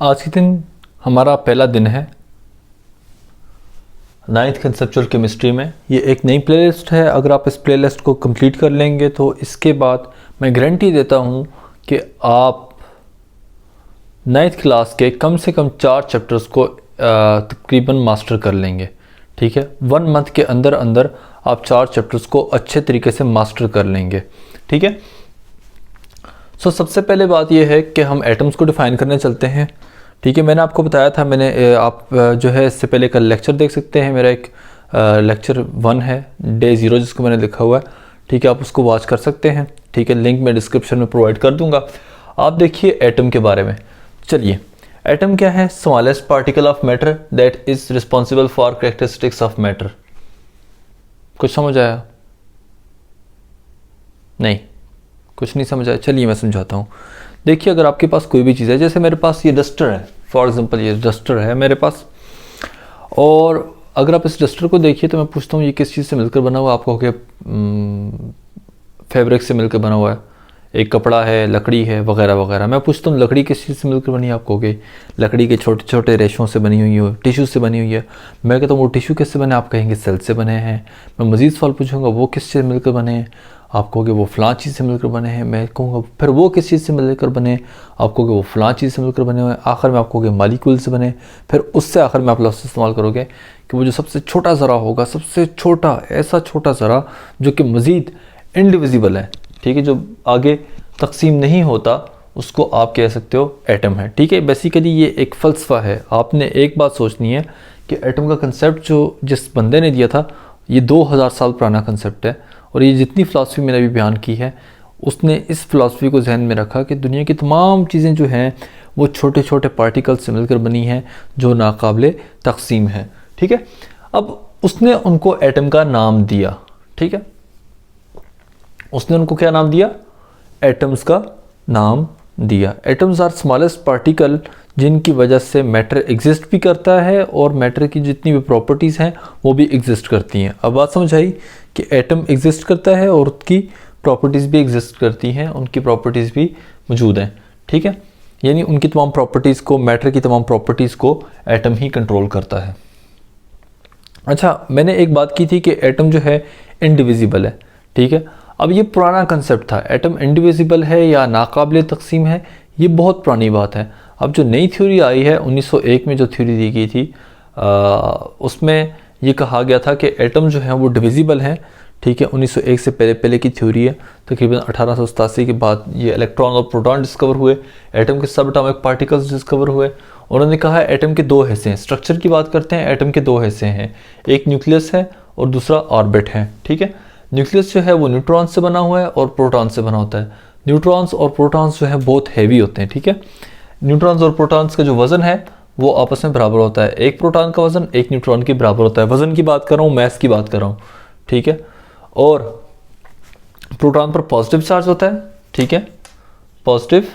आज के दिन हमारा पहला दिन है 9th कंसेप्चुअल केमिस्ट्री में। ये एक नई प्लेलिस्ट है। अगर आप इस प्लेलिस्ट को कंप्लीट कर लेंगे तो इसके बाद मैं गारंटी देता हूँ कि आप 9th क्लास के कम से कम 4 चैप्टर्स को तकरीबन मास्टर कर लेंगे। ठीक है, 1 मंथ के अंदर अंदर आप 4 चैप्टर्स को अच्छे तरीके से मास्टर कर लेंगे। ठीक है, सो सबसे पहले बात यह है कि हम एटम्स को डिफ़ाइन करने चलते हैं। ठीक है, मैंने आपको बताया था, आप जो है इससे पहले का लेक्चर देख सकते हैं। मेरा एक लेक्चर 1 है, डे 0 जिसको मैंने लिखा हुआ है। ठीक है, आप उसको वॉच कर सकते हैं। ठीक है, लिंक मैं डिस्क्रिप्शन में प्रोवाइड कर दूंगा। आप देखिए एटम के बारे में। चलिए, एटम क्या है? Smallest particle of matter that is responsible for characteristics of matter. कुछ समझ आया? नहीं, कुछ नहीं समझ आया। चलिए मैं समझाता हूँ। देखिए, अगर आपके पास कोई भी चीज़ है, जैसे मेरे पास ये डस्टर है, फॉर एग्जांपल ये डस्टर है मेरे पास, और अगर आप इस डस्टर को देखिए तो मैं पूछता हूँ ये किस चीज़ से मिलकर बना हुआ है? आप कहोगे फैब्रिक से मिलकर बना हुआ है, एक कपड़ा है, लकड़ी है, वगैरह वगैरह। मैं पूछता हूँ लकड़ी किस चीज़ से मिलकर बनी है? आप कहोगे लकड़ी के छोटे छोटे रेशों से बनी हुई है, टिश्यू से बनी हुई है। मैं कहता हूँ वो टिश्यू किससे बने? आप कहेंगे सेल से बने हैं। मैं मज़ीद सवाल पूछूंगा वो किस से मिलकर बने हैं? आप कहोगे वो फ़लाँ चीज़ से मिलकर बने हैं। मैं कहूँगा फिर वो किस चीज़ से मिलकर बने? आप कहोगे वो फ़लाँ चीज़ से मिलकर बने हुए हैं। आखिर में आप कहोगे मालिक्यूल से बने। फिर उससे आखिर में आप लफ्ज़ इस्तेमाल करोगे कि वो जो सबसे छोटा ज़रा होगा, सबसे छोटा, ऐसा छोटा ज़रा जो कि मज़ीद इनडिविजिबल है, ठीक है, जो आगे तकसीम नहीं होता, उसको आप कह सकते हो एटम है। ठीक है, बेसिकली ये एक फ़लसफ़ा है। आपने एक बात सोचनी है कि एटम का कंसेप्ट जो जिस बंदे ने दिया था, ये 2000 साल पुराना कंसेप्ट है। और ये जितनी फ़िलासफ़ी मैंने अभी बयान की है, उसने इस फ़िलासफ़ी को जहन में रखा कि दुनिया की तमाम चीज़ें जो हैं वो छोटे छोटे पार्टिकल से मिलकर बनी हैं जो नाकाबिले तकसीम है। ठीक है, अब उसने उनको एटम का नाम दिया। ठीक है, उसने उनको क्या नाम दिया? एटम्स का नाम दिया। एटम्स आर स्मॉलेस्ट पार्टिकल जिनकी वजह से मैटर एग्जिस्ट भी करता है और मैटर की जितनी भी प्रॉपर्टीज़ हैं वो भी एग्जिस्ट करती हैं। अब बात समझ आई कि एटम एग्जिस्ट करता है और उसकी प्रॉपर्टीज़ भी एग्जिस्ट करती हैं, उनकी प्रॉपर्टीज़ भी मौजूद हैं। ठीक है, यानी उनकी तमाम प्रॉपर्टीज़ को, मैटर की तमाम प्रॉपर्टीज़ को एटम ही कंट्रोल करता है। अच्छा, मैंने एक बात की थी कि एटम जो है इनडिविजिबल है। ठीक है, अब ये पुराना कंसेप्ट था, एटम इंडिविजिबल है या नाकाबिले तकसीम है, ये बहुत पुरानी बात है। अब जो नई थ्योरी आई है 1901 में, जो थ्योरी दी गई थी, उसमें ये कहा गया था कि एटम जो है वो डिविजिबल हैं। ठीक है, 1901 से पहले पहले की थ्योरी है। तकरीबन 1887 के बाद ये इलेक्ट्रॉन और प्रोटॉन डिस्कवर हुए, एटम के सब एटॉमिक पार्टिकल्स डिस्कवर हुए। उन्होंने कहा है एटम के 2 हिस्से हैं। स्ट्रक्चर की बात करते हैं, एटम के 2 हिस्से हैं, एक न्यूक्लियस है और दूसरा ऑर्बिट है। ठीक है, न्यूक्लियस जो है वो न्यूट्रॉन से बना हुआ है और प्रोटॉन से बना होता है। न्यूट्रॉन्स और प्रोटॉन्स जो है बहुत हैवी होते हैं। ठीक है, न्यूट्रॉन्स और प्रोटॉन्स का जो वज़न है वो आपस में बराबर होता है। एक प्रोटॉन का वज़न एक न्यूट्रॉन के बराबर होता है। वज़न की बात कर रहा हूँ, मैथ की बात कर रहा हूँ। ठीक है, और प्रोटॉन पर पॉजिटिव चार्ज होता है। ठीक है, पॉजिटिव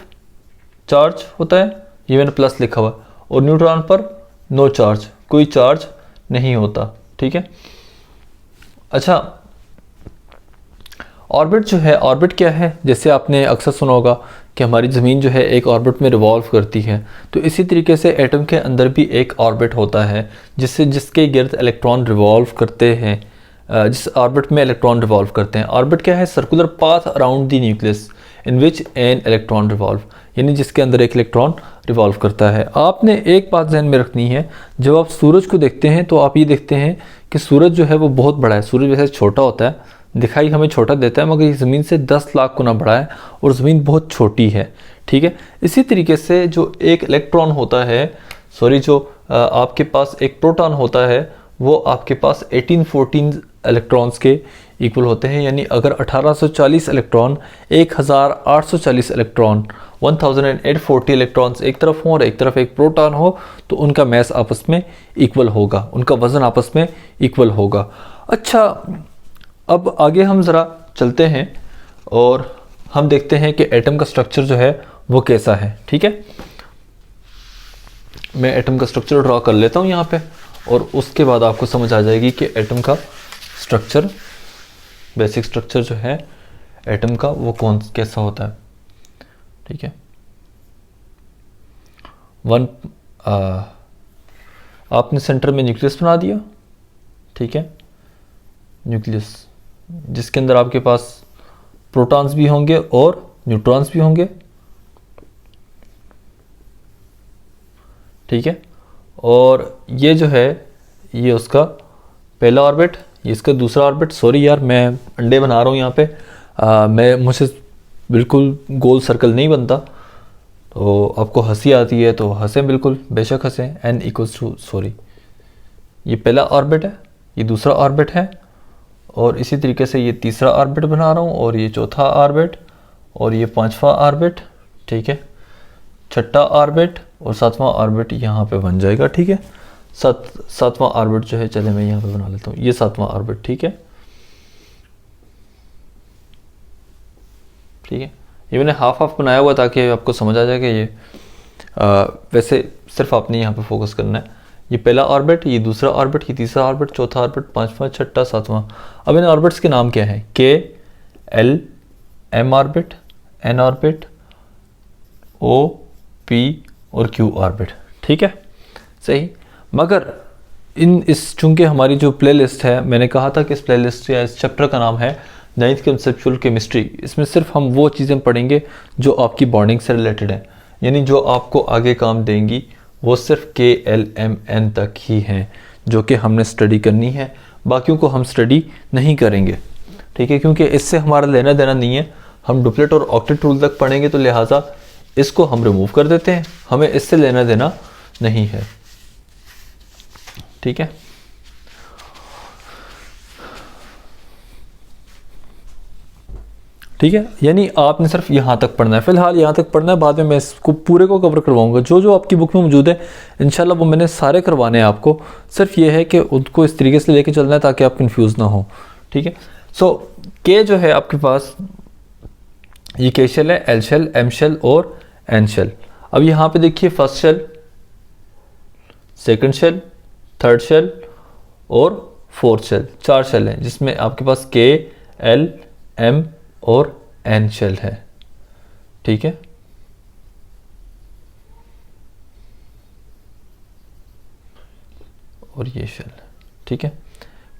चार्ज होता है, ये मैंने प्लस लिखा हुआ है, और न्यूट्रॉन पर नो चार्ज, कोई चार्ज नहीं होता। ठीक है, अच्छा, ऑर्बिट जो है, ऑर्बिट क्या है? जैसे आपने अक्सर सुना होगा कि हमारी ज़मीन जो है एक ऑर्बिट में रिवॉल्व करती है, तो इसी तरीके से एटम के अंदर भी एक ऑर्बिट होता है जिसके गिर्द इलेक्ट्रॉन रिवॉल्व करते हैं, जिस ऑर्बिट में इलेक्ट्रॉन रिवॉल्व करते हैं। ऑर्बिट क्या है? Circular path around the nucleus in which an electron revolve, यानी जिसके अंदर एक इलेक्ट्रॉन रिवॉल्व करता है। आपने एक बात ध्यान में रखनी है, जब आप सूरज को देखते हैं तो आप ये देखते हैं कि सूरज जो है वो बहुत बड़ा है। सूरज वैसे छोटा होता है, दिखाई हमें छोटा देता है, मगर ये ज़मीन से 10 लाख गुना बड़ा है और ज़मीन बहुत छोटी है। ठीक है, इसी तरीके से जो एक इलेक्ट्रॉन होता है, जो आपके पास एक प्रोटॉन होता है, वो आपके पास 1814 इलेक्ट्रॉन्स के इक्वल होते हैं। यानी अगर 1840 इलेक्ट्रॉन, 1840 इलेक्ट्रॉन, 1840 इलेक्ट्रॉन्स एक तरफ हों और एक तरफ एक प्रोटॉन हो, तो उनका मैस आपस में इक्वल होगा, उनका वज़न आपस में इक्वल होगा। अच्छा, अब आगे हम ज़रा चलते हैं और हम देखते हैं कि एटम का स्ट्रक्चर जो है वो कैसा है। ठीक है, मैं एटम का स्ट्रक्चर ड्रॉ कर लेता हूँ यहाँ पे, और उसके बाद आपको समझ आ जाएगी कि एटम का स्ट्रक्चर, बेसिक स्ट्रक्चर जो है एटम का वो कैसा होता है। ठीक है, वन आपने सेंटर में न्यूक्लियस बना दिया, ठीक है, न्यूक्लियस जिसके अंदर आपके पास प्रोटॉन्स भी होंगे और न्यूट्रॉन्स भी होंगे, ठीक है। और ये जो है ये उसका पहला ऑर्बिट, ये इसका दूसरा ऑर्बिट। सॉरी यार मैं अंडे बना रहा हूँ यहाँ पे, मुझसे बिल्कुल गोल सर्कल नहीं बनता, तो आपको हंसी आती है तो हंसें, बिल्कुल बेशक हंसें। n इक्वल्स टू, सॉरी, ये पहला ऑर्बिट है, ये दूसरा ऑर्बिट है, और इसी तरीके से ये तीसरा ऑर्बिट बना रहा हूँ, और ये चौथा ऑर्बिट, और ये पांचवा ऑर्बिट, ठीक है, छठा ऑर्बिट और सातवां ऑर्बिट यहाँ पे बन जाएगा, ठीक है। सातवां ऑर्बिट जो है, चले मैं यहाँ पे बना लेता हूँ, ये सातवां ऑर्बिट, ठीक है, ठीक है। ये मैंने हाफ हाफ बनाया हुआ ताकि आपको समझ आ जाए कि ये वैसे सिर्फ आपने यहाँ पे फोकस करना है। ये पहला ऑर्बिट, ये दूसरा ऑर्बिट, ये तीसरा ऑर्बिट, चौथा ऑर्बिट, पांचवा, छठा, सातवां। अब इन ऑर्बिट्स के नाम क्या है? K, L, M orbit, N orbit, O, P और क्यू ऑर्बिट, ठीक है, सही। मगर चूंकि हमारी जो प्लेलिस्ट है, मैंने कहा था कि इस प्लेलिस्ट या इस चैप्टर का नाम है 9th कंसेप्चुअल केमिस्ट्री। इसमें सिर्फ हम वो चीज़ें पढ़ेंगे जो आपकी बॉन्डिंग से रिलेटेड हैं, यानी जो आपको आगे काम देंगी वो सिर्फ के, एल, एम, एन तक ही हैं जो कि हमने स्टडी करनी है, बाकियों को हम स्टडी नहीं करेंगे, ठीक है, क्योंकि इससे हमारा लेना देना नहीं है। हम डुप्लेट और ऑक्टेट रूल तक पढ़ेंगे, तो लिहाजा इसको हम रिमूव कर देते हैं, हमें इससे लेना देना नहीं है, ठीक है। ठीक है, यानी आपने सिर्फ यहाँ तक पढ़ना है, फिलहाल यहाँ तक पढ़ना है, बाद में मैं इसको पूरे को कवर करवाऊंगा। जो जो आपकी बुक में मौजूद है इंशाल्लाह वो मैंने सारे करवाने हैं आपको, सिर्फ ये है कि उनको इस तरीके से लेके चलना है ताकि आप कंफ्यूज ना हो, ठीक है। सो के जो है आपके पास, ये के शेल है, एल शेल, एम शेल और एन शेल। अब यहाँ पे देखिए first shell, second shell, third shell और फोर्थ शेल, 4 शेल हैं जिसमें आपके पास के, एल, एम और एन शेल है, ठीक है। और ये शेल, ठीक है।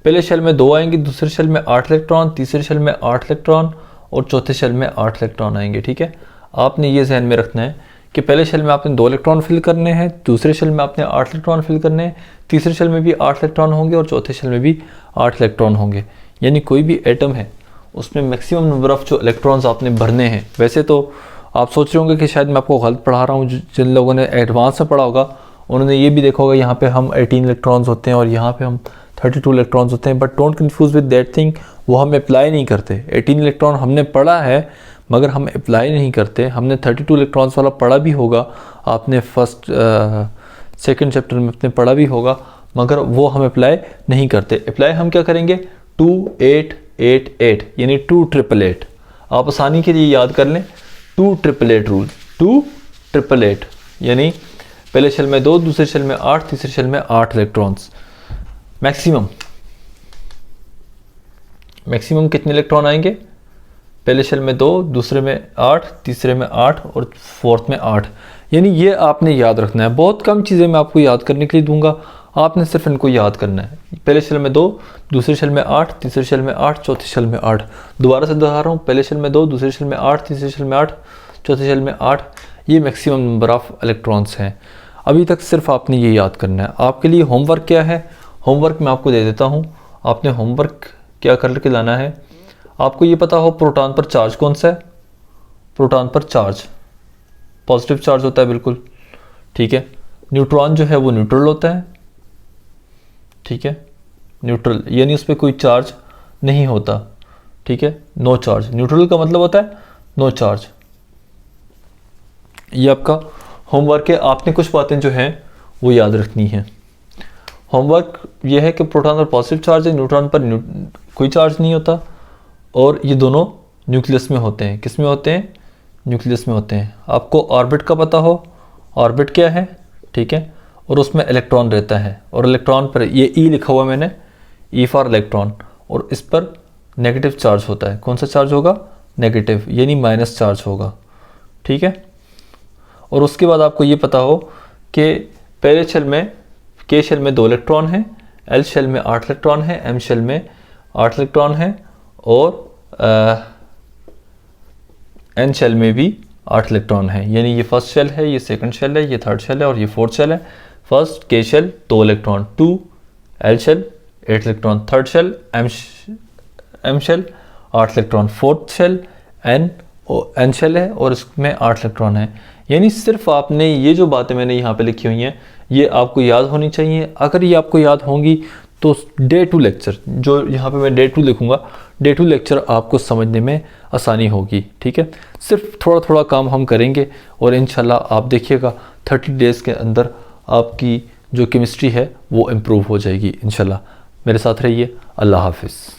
पहले शेल में 2 आएंगे, दूसरे शेल में 8 इलेक्ट्रॉन, तीसरे शेल में 8 इलेक्ट्रॉन और चौथे शेल में 8 इलेक्ट्रॉन आएंगे, ठीक है। आपने ये जहन में रखना है कि पहले शेल में आपने 2 इलेक्ट्रॉन फिल करने हैं, दूसरे शेल में आपने 8 इलेक्ट्रॉन फिल करने हैं, तीसरे शेल में भी 8 इलेक्ट्रॉन होंगे और चौथे शेल में भी 8 इलेक्ट्रॉन होंगे। यानी कोई भी एटम है उसमें मैक्सिमम नंबर ऑफ जो इलेक्ट्रॉन्स आपने भरने हैं। वैसे तो आप सोच रहे होंगे कि शायद मैं आपको गलत पढ़ा रहा हूँ, जिन लोगों ने एडवांस में पढ़ा होगा उन्होंने ये भी देखा होगा यहाँ पे हम 18 इलेक्ट्रॉन्स होते हैं और यहाँ पे हम 32 इलेक्ट्रॉन्स होते हैं, but don't confuse with that thing, वो हम अप्लाई नहीं करते। 18 इलेक्ट्रॉन हमने पढ़ा है मगर हम अप्लाई नहीं करते। हमने 32 इलेक्ट्रॉन्स वाला पढ़ा भी होगा, आपने सेकंड चैप्टर में अपने पढ़ा भी होगा, मगर वो हम अप्लाई नहीं करते। अप्लाई हम क्या करेंगे? 2 8 8 8 यानी 2 8 8। आप आसानी के लिए याद कर लें 2 8 8 रूल, 2 8 8 यानी पहले शेल में 2, दूसरे शेल में 8, तीसरे शेल में 8 इलेक्ट्रॉन्स। मैक्सिमम कितने इलेक्ट्रॉन आएंगे? पहले शेल में 2, दूसरे में 8, तीसरे में 8 और फोर्थ में 8। यानी ये आपने याद रखना है। बहुत कम चीज़ें मैं आपको याद करने के लिए दूंगा, आपने सिर्फ इनको याद करना है। पहले शेल में 2, दूसरे शेल में 8, तीसरे शेल में 8, चौथे शेल में 8। दोबारा से दोहरा रहा हूँ, पहले शेल में 2, दूसरे शेल में 8, तीसरे शेल में 8, चौथे शेल में 8। ये मैक्सिमम नंबर ऑफ इलेक्ट्रॉन्स हैं। अभी तक सिर्फ आपने ये याद करना है। आपके लिए होमवर्क क्या है? होमवर्क मैं आपको दे देता हूँ। आपने होमवर्क क्या करके लाना है? आपको ये पता हो प्रोटॉन पर चार्ज कौन सा है? प्रोटॉन पर चार्ज पॉजिटिव चार्ज होता है, बिल्कुल ठीक है। न्यूट्रॉन जो है वो न्यूट्रल होता है, ठीक है, न्यूट्रल यानी उस पर कोई चार्ज नहीं होता, ठीक है, नो चार्ज। न्यूट्रल का मतलब होता है नो चार्ज। ये आपका होमवर्क है। आपने कुछ बातें जो हैं वो याद रखनी है। होमवर्क ये है कि प्रोटॉन पर पॉजिटिव चार्ज है, न्यूट्रॉन पर कोई चार्ज नहीं होता, और ये दोनों न्यूक्लियस में होते हैं। किस में होते हैं? न्यूक्लियस में होते हैं। आपको ऑर्बिट का पता हो, ऑर्बिट क्या है, ठीक है, और उसमें इलेक्ट्रॉन रहता है, और इलेक्ट्रॉन पर ये ई लिखा हुआ मैंने, ई फॉर इलेक्ट्रॉन, और इस पर नेगेटिव चार्ज होता है। कौन सा चार्ज होगा? नेगेटिव, यानी माइनस चार्ज होगा, ठीक है। और उसके बाद आपको ये पता हो कि पहले शेल में के शेल में 2 इलेक्ट्रॉन हैं, एल शेल में 8 इलेक्ट्रॉन हैं, एम शेल में 8 इलेक्ट्रॉन हैं और एन शेल में भी 8 इलेक्ट्रॉन हैं। यानी ये फर्स्ट शेल है, ये सेकंड शेल है, ये थर्ड शेल है और ये फोर्थ शेल है। First K shell 2 electron 2, L shell 8 electron third shell, M shell 8 electron fourth shell, N shell है और इसमें 8 इलेक्ट्रॉन है। यानी सिर्फ आपने ये जो बातें मैंने यहाँ पे लिखी हुई हैं ये आपको याद होनी चाहिए। अगर ये आपको याद होंगी तो डे 2 लेक्चर, जो यहाँ पे मैं डे 2 लिखूँगा, डे 2 लेक्चर आपको समझने में आसानी होगी। ठीक है, सिर्फ थोड़ा थोड़ा काम हम करेंगे और इंशाल्लाह आप देखिएगा 30 डेज़ के अंदर आपकी जो केमिस्ट्री है वो इम्प्रूव हो जाएगी इंशाल्लाह। मेरे साथ रहिए। अल्लाह हाफिज़।